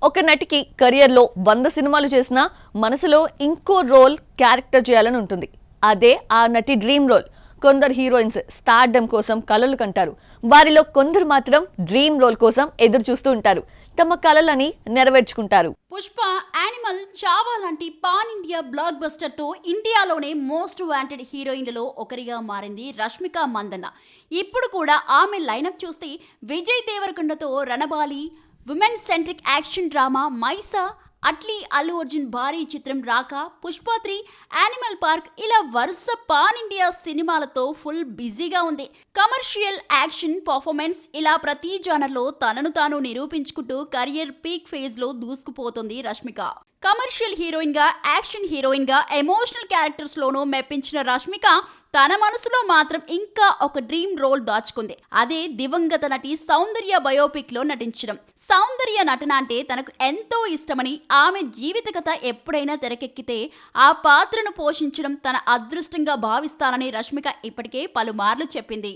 ఒక నటికి కెరియర్లో 100 సినిమాలు చేసినా మనసులో ఇంకో రోల్ క్యారెక్టర్ చేయాలని ఉంటుంది. అదే ఆ నటి డ్రీమ్ రోల్. కొందరు హీరోయిన్స్ స్టార్డమ్ కోసం కలలు కంటారు. వారిలో కొందరు మాత్రం డ్రీమ్ రోల్ కోసం ఎదురు చూస్తూ ఉంటారు. తమ కలలని నెరవేర్చుకుంటారు. పుష్ప, యానిమల్, చావా లాంటి పాన్ ఇండియా బ్లాక్ బస్టర్ తో ఇండియాలోనే మోస్ట్ వాంటెడ్ హీరోయిన్లలో ఒకరిగా మారింది రష్మిక మందన్న. ఇప్పుడు కూడా ఆమె లైనప్ చూస్తే విజయ్ దేవరకొండతో Ranabali, women centric action drama Mysa, Atlee Allu Arjun భారీ చిత్రం రాక, పుష్ప 3, యానిమల్ పార్క్ ఇలా వరుస పాన్ ఇండియా సినిమాలతో ఫుల్ బిజీగా ఉంది. కమర్షియల్, యాక్షన్, పర్ఫార్మెన్స్ ఇలా ప్రతి జానర్లో తనను తాను నిరూపించుకుంటూ కెరియర్ పీక్ ఫేజ్ లో దూసుకుపోతుంది రష్మిక. కమర్షియల్ హీరోయిన్ గా, యాక్షన్ హీరోయిన్ గా, ఎమోషనల్ క్యారెక్టర్స్ లోనూ మెప్పించిన రష్మిక తన మనసులో మాత్రం ఇంకా ఒక డ్రీమ్ రోల్ దాచుకుంది. అదే దివంగత నటి సౌందర్య బయోపిక్ లో నటించడం. సౌందర్య నటన అంటే తనకు ఎంతో ఇష్టమని, ఆమె జీవిత కథ ఎప్పుడైనా తెరకెక్కితే ఆ పాత్రను పోషించడం తన అదృష్టంగా భావిస్తానని రష్మిక ఇప్పటికే పలుమార్లు చెప్పింది.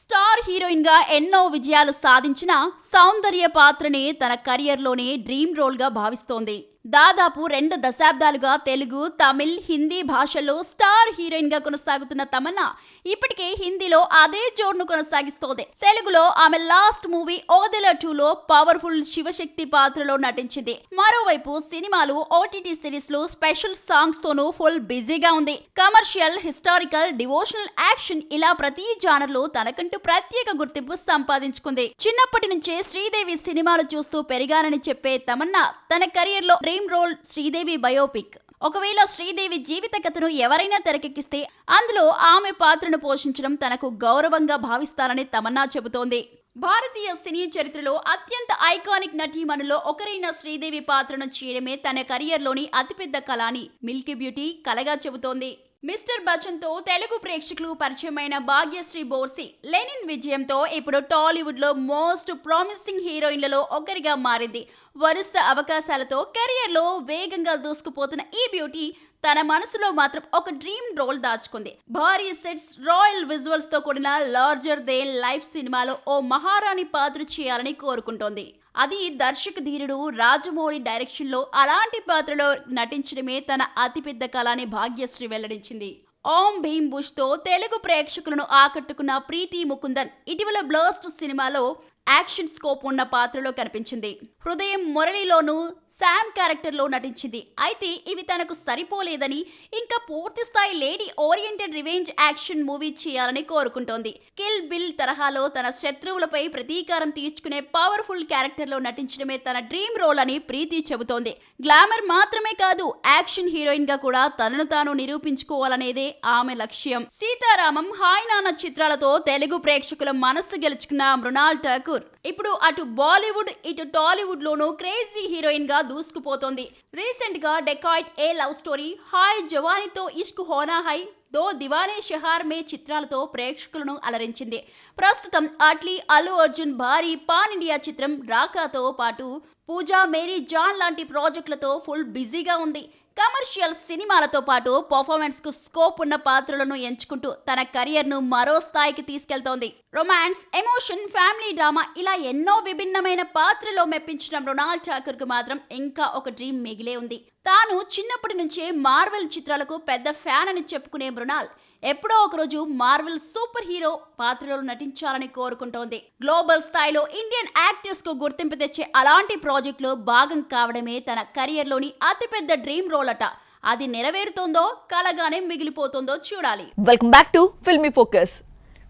స్టార్ హీరోయిన్ గా ఎన్నో విజయాలు సాధించిన సౌందర్య పాత్రనే తన కెరియర్లోనే డ్రీమ్ రోల్ గా భావిస్తోంది. దాదాపు 2 దశాబ్దాలుగా తెలుగు, తమిళ్, హిందీ భాషల్లో స్టార్ హీరోయిన్ గా కొనసాగుతున్న తమన్నా ఇప్పటికే హిందీలో అదే జోరును కొనసాగిస్తోంది. తెలుగులో ఆమె లాస్ట్ మూవీ ఓదెల 2లో పవర్ఫుల్ శివశక్తి పాత్రలో నటించింది. మరోవైపు సినిమాలు, ఓటీటీ సిరీస్ లో స్పెషల్ సాంగ్స్ తోనూ ఫుల్ బిజీగా ఉంది. కమర్షియల్, హిస్టారికల్, డివోషనల్, యాక్షన్ ఇలా ప్రతి జానర్ లో తనకంటూ ప్రత్యేక గుర్తింపు సంపాదించుకుంది. చిన్నప్పటి నుంచే శ్రీదేవి సినిమాలు చూస్తూ పెరిగానని చెప్పే తమన్నా తన కెరియర్ లో డ్రీమ్ రోల్ శ్రీదేవి బయోపిక్. ఒకవేళ శ్రీదేవి జీవిత కథను ఎవరైనా తెరకెక్కిస్తే అందులో ఆమె పాత్రను పోషించడం తనకు గౌరవంగా భావిస్తానని తమన్నా చెబుతోంది. భారతీయ సినీ చరిత్రలో అత్యంత ఐకానిక్ నటీమణుల్లో ఒకరైన శ్రీదేవి పాత్రను చేయడమే తన కెరియర్లోని అతిపెద్ద కళ అని మిల్కీ బ్యూటీ కలగా చెబుతోంది. మిస్టర్ బచ్చన్ తో తెలుగు ప్రేక్షకులు పరిచయమైన భాగ్యశ్రీ బోర్సి, లెనిన్ విజయంతో ఇప్పుడు టాలీవుడ్ లో మోస్ట్ ప్రామిసింగ్ హీరోయిన్లలో ఒకరిగా మారింది. వరుస అవకాశాలతో కెరియర్ లో వేగంగా దూసుకుపోతున్న ఈ బ్యూటీ తన మనసులో మాత్రం ఒక డ్రీమ్ రోల్ దాచుకుంది. భారీ సెట్స్, రాయల్ విజువల్స్ తో కూడిన లార్జర్ దేన్ లైఫ్ సినిమాలో ఓ మహారాణి పాత్ర చేయాలని కోరుకుంటోంది. అది దర్శక ధీరుడు రాజమౌళి డైరెక్షన్ లో అలాంటి పాత్రలో నటించడమే తన అతిపెద్ద కళ అని భాగ్యశ్రీ వెల్లడించింది. ఓం భీమ్ బుష్ తో తెలుగు ప్రేక్షకులను ఆకట్టుకున్న ప్రీతి ముకుందన్ ఇటీవల బ్లాస్ట్ సినిమాలో యాక్షన్ స్కోప్ ఉన్న పాత్రలో కనిపించింది. హృదయం మురళిలోనూ శామ్ క్యారెక్టర్ లో నటించింది. అయితే ఇవి తనకు సరిపోలేదని ఇంకా పూర్తి స్థాయి lady oriented revenge action movie చేయాలని కోరుకుంటోంది. కిల్ బిల్ తరహాలో తన శత్రువులపై ప్రతీకారం తీర్చుకునే పవర్ఫుల్ క్యారెక్టర్ లో నటించడమే తన డ్రీమ్ రోల్ అని ప్రీతి చెబుతోంది. గ్లామర్ మాత్రమే కాదు, యాక్షన్ హీరోయిన్ గా కూడా తనను తాను నిరూపించుకోవాలనేదే ఆమె లక్ష్యం. సీతారామం, హాయ్ నాన్న చిత్రాలతో తెలుగు ప్రేక్షకుల మనస్సు గెలుచుకున్న మృణాల్ ఠాకూర్ ఇప్పుడు అటు బాలీవుడ్, ఇటు టాలీవుడ్ లోనూ క్రేజీ హీరోయిన్ గా దూసుకుపోతోంది. రీసెంట్ గా డెకాయిట్, ఏ లవ్ స్టోరీ, హాయ్ జవానీతో ఇష్క్ హోనా హై, దో దివానే షహార్ మే చిత్రాలతో ప్రేక్షకులను అలరించింది. ప్రస్తుతం అట్లీ అల్లు అర్జున్ భారీ పాన్ ఇండియా చిత్రం రాకాతో పాటు పూజా, మేరీ జాన్ లాంటి ప్రాజెక్టులతో ఫుల్ బిజీగా ఉంది. కమర్షియల్ సినిమాలతో పాటు పర్ఫార్మెన్స్ కు స్కోప్ ఉన్న పాత్రలను ఎంచుకుంటూ తన కెరియర్ ను మరో స్థాయికి తీసుకెళ్తోంది. రొమాన్స్, ఎమోషన్, ఫ్యామిలీ డ్రామా ఇలా ఎన్నో విభిన్నమైన పాత్రలో మెప్పించిన మృణాల్ ఠాకూర్ కు మాత్రం ఇంకా ఒక డ్రీమ్ మిగిలే ఉంది. తాను చిన్నప్పటి నుంచే మార్వెల్ చిత్రాలకు పెద్ద ఫ్యాన్ అని చెప్పుకునే మృణాల్ ఎప్పుడో ఒకరోజు మార్వెల్ సూపర్ హీరో పాత్రలో నటించాలని కోరుకుంటోంది. గ్లోబల్ స్థాయిలో ఇండియన్ యాక్టర్స్ కు గుర్తింపు తెచ్చే అలాంటి ప్రాజెక్టులో భాగం కావడమే తన కెరియర్లోని అతిపెద్ద డ్రీమ్ రోల్ అట. అది నెరవేరుతోందో కలగానే మిగిలిపోతుందో చూడాలి. Welcome back to filmy focus.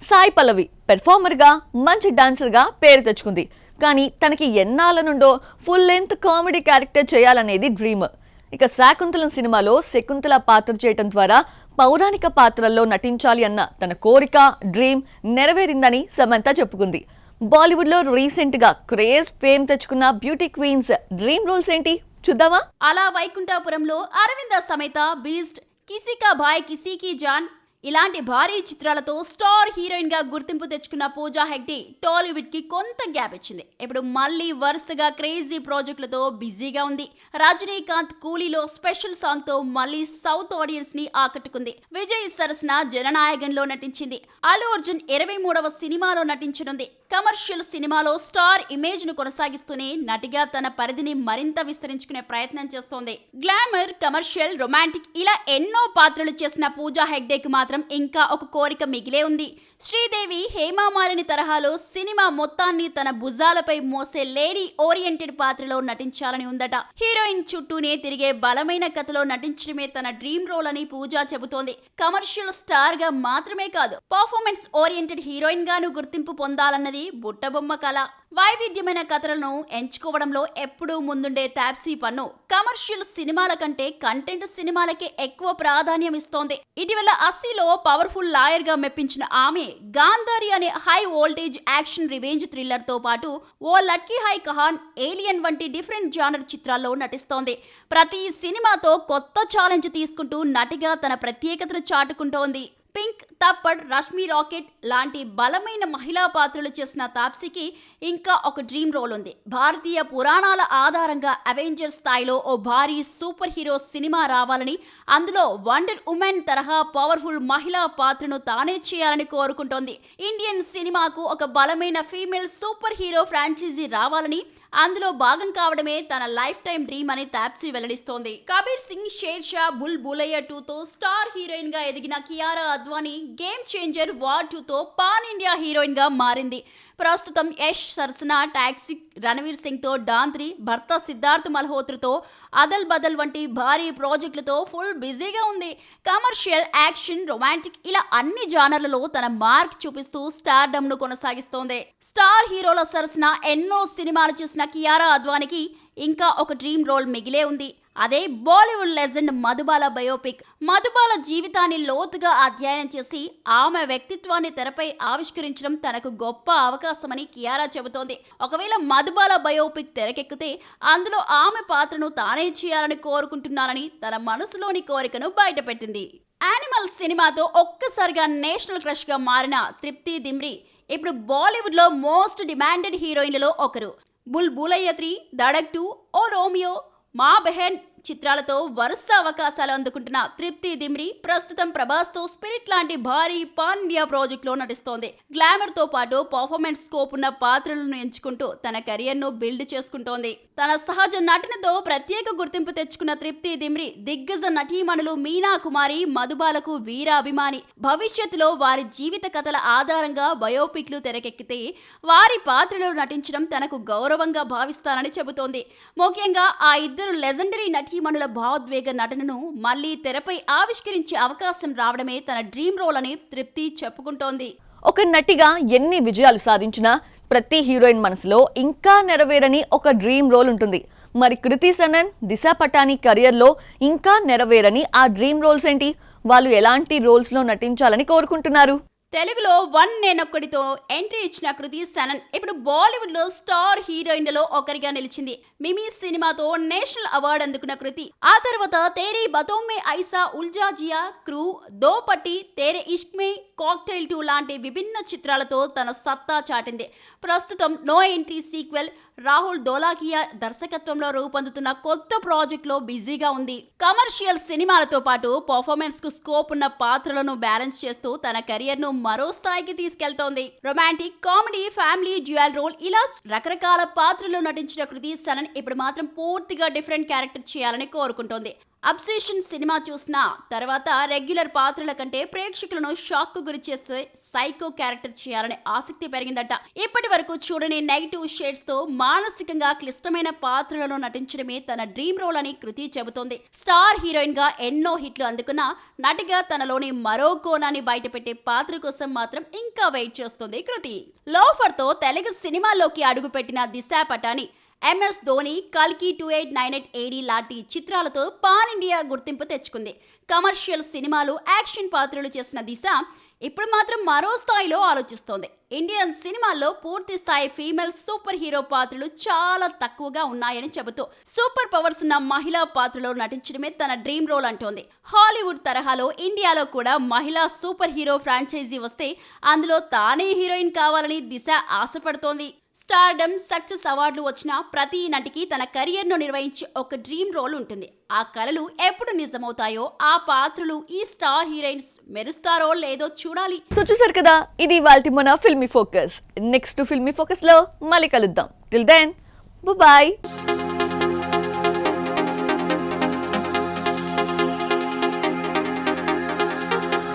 Sai Pallavi performer గా, మంచి డాన్సర్ గా పేరు తెచ్చుకుంది. కానీ తనకి ఎన్నాళ్ళ నుండో ఫుల్ లెంత్ కామెడీ క్యారెక్టర్ చేయాలనేది డ్రీమ్. ఇక శాకుంతలం సినిమాలో శకుంతల పాత్ర చేయటం ద్వారా పౌరాణిక పాత్రల్లో నటించాలి అన్న తన కోరిక, డ్రీమ్ నెరవేరిందని సమంత చెప్పుకుంది. బాలీవుడ్ లో రీసెంట్ గా క్రేజ్, ఫేమ్ తెచ్చుకున్న బ్యూటీ క్వీన్స్ డ్రీమ్ రోల్స్ ఏంటి చూద్దామా? అలా వైకుంఠపురంలో అరవింద సమేత, బీస్ట్, కిసికా భాయ్ కిసీకి జాన్ ఇలాంటి భారీ చిత్రాలతో స్టార్ హీరోయిన్ గా గుర్తింపు తెచ్చుకున్న పూజా హెగ్డే టాలీవుడ్ కి కొంత గ్యాప్ ఇచ్చింది. ఇప్పుడు మళ్ళీ వరుసగా క్రేజీ ప్రాజెక్టులతో బిజీగా ఉంది. రజనీకాంత్ కూలీలో స్పెషల్ సాంగ్ తో మళ్ళీ సౌత్ ఆడియన్స్ ని ఆకట్టుకుంది. విజయ్ సరసన జననాయకంలో నటించింది. అల్లు అర్జున్ 23వ సినిమాలో నటించనుంది. కమర్షియల్ సినిమాలో స్టార్ ఇమేజ్ ను కొనసాగిస్తూనే నటిగా తన పరిధిని మరింత విస్తరించుకునే ప్రయత్నం చేస్తోంది. గ్లామర్, కమర్షియల్, రొమాంటిక్ ఇలా ఎన్నో పాత్రలు చేసిన పూజా హెగ్డేకి మాత్రం ఇంకా ఒక కోరిక మిగిలే ఉంది. శ్రీదేవి, హేమామాలిని తరహాలో సినిమా మొత్తాన్ని తన భుజాలపై మోసే లేడీ ఓరియంటెడ్ పాత్రలో నటించాలని ఉందట. హీరోయిన్ చుట్టూనే తిరిగే బలమైన కథలో నటించడమే తన డ్రీమ్ రోల్ అని పూజా చెబుతోంది. కమర్షియల్ స్టార్ గా మాత్రమే కాదు, పర్ఫార్మెన్స్ ఓరియంటెడ్ హీరోయిన్ గాను గుర్తింపు పొందాలన్నది బుట్టబొమ్మ కళ. వైవిధ్యమైన కథలను ఎంచుకోవడంలో ఎప్పుడూ ముందుండే తాప్సీ పన్ను కమర్షియల్ సినిమాల కంటే కంటెంట్ సినిమాలకే ఎక్కువ ప్రాధాన్యం ఇస్తోంది. ఇటీవల 80లో పవర్ఫుల్ లాయర్ గా మెప్పించిన ఆమె గాంధారి అనే high voltage action revenge thriller తో పాటు ఓ లక్కీ హై కహాన్, ఏలియన్ వంటి డిఫరెంట్ జానర్ చిత్రాల్లో నటిస్తోంది. ప్రతి సినిమాతో కొత్త ఛాలెంజ్ తీసుకుంటూ నటిగా తన ప్రత్యేకతను చాటుకుంటోంది. పింక్, తప్పడ్, రష్మి రాకెట్ లాంటి బలమైన మహిళా పాత్రలు చేసిన తాప్సీకి ఇంకా ఒక డ్రీమ్ రోల్ ఉంది. భారతీయ పురాణాల ఆధారంగా అవెంజర్స్ స్థాయిలో ఓ భారీ సూపర్ హీరో సినిమా రావాలని, అందులో వండర్ ఉమెన్ తరహా పవర్ఫుల్ మహిళా పాత్రను తానే చేయాలని కోరుకుంటోంది. ఇండియన్ సినిమాకు ఒక బలమైన ఫీమేల్ సూపర్ హీరో ఫ్రాంచైజీ రావాలని, అందులో భాగం కావడమే తన లైఫ్ టైం డ్రీమ్ అని తాప్సీ వెల్లడిస్తోంది. కబీర్ సింగ్, షేర్ షా, బుల్ బులయ్య 2తో స్టార్ హీరోయిన్ గా ఎదిగిన Kiara Advani game changer war 2తో పాన్ ఇండియా హీరోయిన్ గా మారింది. ప్రస్తుతం యష్ సరసన టాక్సీ, రణవీర్ సింగ్ తో డాన్ 3, భర్త సిద్ధార్థ్ మల్హోత్రతో అదల్ బదల్ వంటి భారీ ప్రాజెక్టులతో ఫుల్ బిజీగా ఉంది. కమర్షియల్, యాక్షన్, రొమాంటిక్ ఇలా అన్ని జానర్లలో తన మార్క్ చూపిస్తూ స్టార్డమ్ ను కొనసాగిస్తోంది. స్టార్ హీరోల సరసన ఎన్నో సినిమాలు చేసిన కియారా అద్వానికి ఇంకా ఒక డ్రీమ్ రోల్ మిగిలే ఉంది. అదే బాలీవుడ్ లెజెండ్ మధుబాల బయోపిక్. మధుబాల జీవితాన్ని లోతుగా అధ్యయనం చేసి ఆమె వ్యక్తిత్వాన్ని తెరపై ఆవిష్కరించడం తనకు గొప్ప అవకాశమని కియారా చెబుతోంది. ఒకవేళ మధుబాల బయోపిక్ తెరకెక్కితే అందులో ఆమె పాత్రను తానే చేయాలని కోరుకుంటున్నానని తన మనసులోని కోరికను బయటపెట్టింది. యానిమల్ సినిమాతో ఒక్కసారిగా నేషనల్ క్రష్ గా మారిన తృప్తి దిమ్రి ఇప్పుడు బాలీవుడ్ లో మోస్ట్ డిమాండెడ్ హీరోయిన్లలో ఒకరు. బుల్ బులయ్య 3, దడక్ 2, ఓ రోమియో, మా బెహన్ చిత్రాలతో వరుస అవకాశాలు అందుకుంటున్న తృప్తి దిమ్రి ప్రస్తుతం ప్రభాస్ తో స్పిరిట్ లాంటి భారీ పాన్ ఇండియా ప్రాజెక్ట్ లో నటిస్తోంది. గ్లామర్ తో పాటు పర్ఫార్మెన్స్ స్కోప్ ఉన్న పాత్రలను ఎంచుకుంటూ తన కెరియర్ ను బిల్డ్ చేసుకుంటోంది. తన సహజ నటనతో ప్రత్యేక గుర్తింపు తెచ్చుకున్న తృప్తి దిమ్రి దిగ్గజ నటీమణులు మీనా కుమారి, మధుబాలకు వీర అభిమాని. భవిష్యత్తులో వారి జీవిత కథల ఆధారంగా బయోపిక్లు తెరకెక్కితే వారి పాత్రలో నటించడం తనకు గౌరవంగా భావిస్తానని చెబుతోంది. ముఖ్యంగా ఆ ఇద్దరు లెజెండరీ నటీమణుల భావోద్వేగ నటనను మళ్లీ తెరపై ఆవిష్కరించే అవకాశం రావడమే తన డ్రీమ్ రోల్ అని తృప్తి చెప్పుకుంటోంది. ఒక నటిగా ఎన్ని విజయాలు సాధించినా ప్రతి హీరోయిన్ మనసులో ఇంకా నెరవేరని ఒక డ్రీమ్ రోల్ ఉంటుంది. మరి కృతి సనన్, దిశా పటానీ కెరియర్లో ఇంకా నెరవేరని ఆ డ్రీమ్ రోల్స్ ఏంటి? వాళ్ళు ఎలాంటి రోల్స్లో నటించాలని కోరుకుంటున్నారు? తెలుగులో 1 నేనొక్కడితో ఎంట్రీ ఇచ్చిన కృతి సనన్ ఇప్పుడు బాలీవుడ్ లో స్టార్ హీరోయిన్లలో ఒకరిగా నిలిచింది. మిమీ సినిమాతో నేషనల్ అవార్డు అందుకున్న కృతి ఆ తర్వాత తేరీ బతోమే ఐసా, ఉల్జా జియా, క్రూ, దో పట్టి, తేరే ఇష్క్ మే, కాక్టైల్ 2 లాంటి విభిన్న చిత్రాలతో తన సత్తా చాటింది. ప్రస్తుతం నో ఎంట్రీ సీక్వెల్ రాహుల్ దోలాకియా దర్శకత్వంలో రూపొందుతున్న కొత్త ప్రాజెక్ట్ లో బిజీగా ఉంది. కమర్షియల్ సినిమాలతో పాటు పర్ఫార్మెన్స్ కు స్కోప్ ఉన్న పాత్రలను బ్యాలెన్స్ చేస్తూ తన కెరియర్ ను మరో స్థాయికి తీసుకెళ్తోంది. Romantic, comedy, family, dual role ఇలా రకరకాల పాత్రల్లో నటించిన కృతి సనన్ ఇప్పుడు మాత్రం పూర్తిగా డిఫరెంట్ క్యారెక్టర్ చేయాలని కోరుకుంటోంది. అబ్సెషన్ సినిమా చూసిన తర్వాత రెగ్యులర్ పాత్రల కంటే ప్రేక్షకులను షాక్ కు గురి చేస్తే సైకో క్యారెక్టర్ చేయాలనే ఆసక్తి పెరిగిందట. ఇప్పటి వరకు చూడని నెగిటివ్ షేడ్స్ తో మానసికంగా క్లిష్టమైన పాత్రలను నటించడమే తన డ్రీమ్ రోల్ అని కృతి చెబుతోంది. స్టార్ హీరోయిన్ గా ఎన్నో హిట్లు అందుకున్న నటిగా తనలోని మరో కోణాన్ని బయటపెట్టే పాత్ర కోసం మాత్రం ఇంకా వెయిట్ చేస్తుంది కృతి. లోఫర్ తో తెలుగు సినిమాలోకి అడుగుపెట్టిన దిశా పటానీ MS ధోని, కల్కి 2898 AD లాంటి చిత్రాలతో పాన్ ఇండియా గుర్తింపు తెచ్చుకుంది. కమర్షియల్ సినిమాలు, యాక్షన్ పాత్రలు చేసిన దిశ ఇప్పుడు మాత్రం మరో స్థాయిలో ఆలోచిస్తోంది. ఇండియన్ సినిమాల్లో పూర్తి స్థాయి ఫీమేల్ సూపర్ హీరో పాత్రలు చాలా తక్కువగా ఉన్నాయని చెబుతూ సూపర్ పవర్స్ ఉన్న మహిళా పాత్రలో నటించడమే తన డ్రీమ్ రోల్ అంటోంది. హాలీవుడ్ తరహాలో ఇండియాలో కూడా మహిళా సూపర్ హీరో ఫ్రాంచైజీ వస్తే అందులో తానే హీరోయిన్ కావాలని దిశ ఆశపడుతోంది. స్టార్డమ్, సక్సెస్ అవార్డులు వచ్చిన ప్రతి నటికి తన కెరియర్ను నిర్వహించే ఒక డ్రీమ్ రోల్ ఉంటుంది. ఆ కలలు ఎప్పుడు నిజమవుతాయో, ఆ పాత్రలు ఈ స్టార్ హీరోయిన్స్ మెరుస్తారో లేదో చూడాలి. సో చూసారు కదా, ఇది ఇవాల్టి మన filmy focus. Next filmy focus లో మళ్ళీ కలుద్దాం. Till then bye.